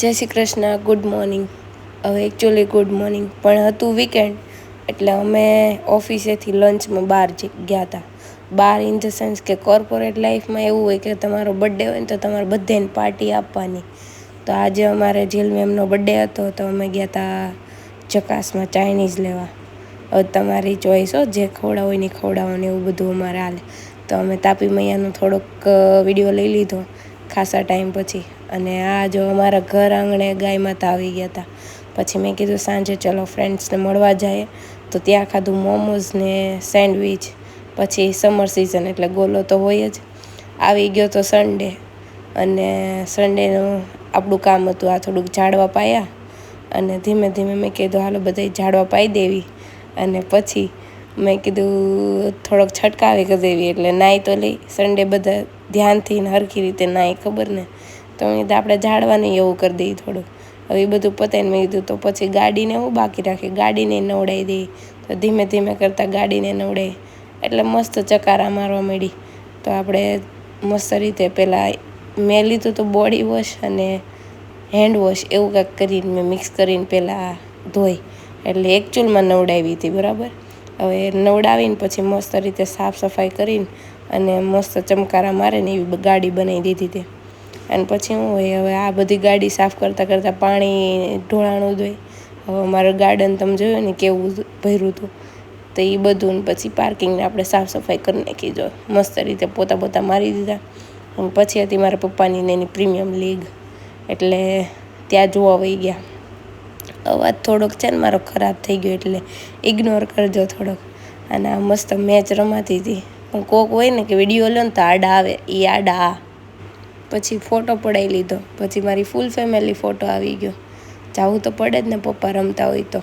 જય Shri Krishna. Good morning. હવે actually good morning પણ હતું વીકેન્ડ, એટલે અમે ઓફિસેથી લંચમાં બહાર ગયા હતા. બહાર ઇન ધ સેન્સ કે કોર્પોરેટ લાઈફમાં એવું હોય કે તમારો બર્થડે હોય ને તો તમારે બધાને પાર્ટી આપવાની. તો આજે અમારે જીલ મેમનો બર્થડે હતો, તો અમે ગયા હતા જકાસમાં ચાઇનીઝ લેવા. હવે તમારી ચોઈસ હો, જે ખવડાવો હોય ને ખવડાવવાનું, એવું બધું અમારે હાલે. તો અમે તાપી મૈયાનો થોડોક વિડીયો લઈ લીધો ખાસા ટાઈમ પછી. અને આ જો અમારા ઘર આંગણે ગાય માતા આવી ગયા હતા. પછી મેં કીધું સાંજે ચલો ફ્રેન્ડ્સને મળવા જઈએ. તો ત્યાં ખાધું મોમોઝ ને સેન્ડવિચ. પછી સમર સિઝન એટલે ગોલો તો હોય જ. આવી ગયો તો સન્ડે, અને સન્ડેનું આપણું કામ હતું આ થોડુંક ઝાડવા પાયા. અને ધીમે ધીમે મેં કીધું હાલો બધાય ઝાડવા પાઈ દેવી. અને પછી મેં કીધું થોડોક છટકાવી કરી દેવી, એટલે નાહી તો લઈ. સન્ડે બધા ધ્યાનથી ને સરખી રીતે નાહી, ખબર ને. તો મેં કીધું આપણે ઝાડવાને એવું કરી દઈએ થોડુંક. હવે એ બધું પતાવીને મેં કીધું તો પછી ગાડીને હું બાકી રાખી, ગાડીને નવડાવી દઈએ. તો ધીમે ધીમે કરતાં ગાડીને નવડાવી, એટલે મસ્ત ચકારા મારવા માંડી. તો આપણે મસ્ત રીતે પહેલાં મેં લીધું તો બોડી વોશ અને હેન્ડ વોશ એવું કાંઈક કરીને મેં મિક્સ કરીને પહેલાં ધોઈ, એટલે એકચ્યુઅલમાં નવડાવી હતી, બરાબર. હવે નવડાવીને પછી મસ્ત રીતે સાફ સફાઈ કરીને અને મસ્ત ચમકારા મારે ને એવી ગાડી બનાવી દીધી હતી. અને પછી શું હોય, હવે આ બધી ગાડી સાફ કરતાં કરતાં પાણી ઢોળાણું જ હોય. હવે મારું ગાર્ડન તમે જોયું ને કેવું ભર્યું હતું, તો એ બધું ને પછી પાર્કિંગને આપણે સાફ સફાઈ કરી નાખી. જો મસ્ત રીતે પોતા મારી દીધા. અને પછી હતી મારા પપ્પાની ને એની પ્રીમિયમ લીગ, એટલે ત્યાં જોવા વહી ગયા. અવાજ થોડોક છે ને મારો ખરાબ થઈ ગયો, એટલે ઇગ્નોર કરજો થોડોક. અને આ મસ્ત મેચ રમાતી હતી. પણ કોક હોય ને કે વિડીયો લો ને તો આડા આવે, એ આડા. પછી ફોટો પડાવી લીધો. પછી મારી ફૂલ ફેમિલી ફોટો આવી ગયો. જવું તો પડે જ ને પપ્પા રમતા હોય તો.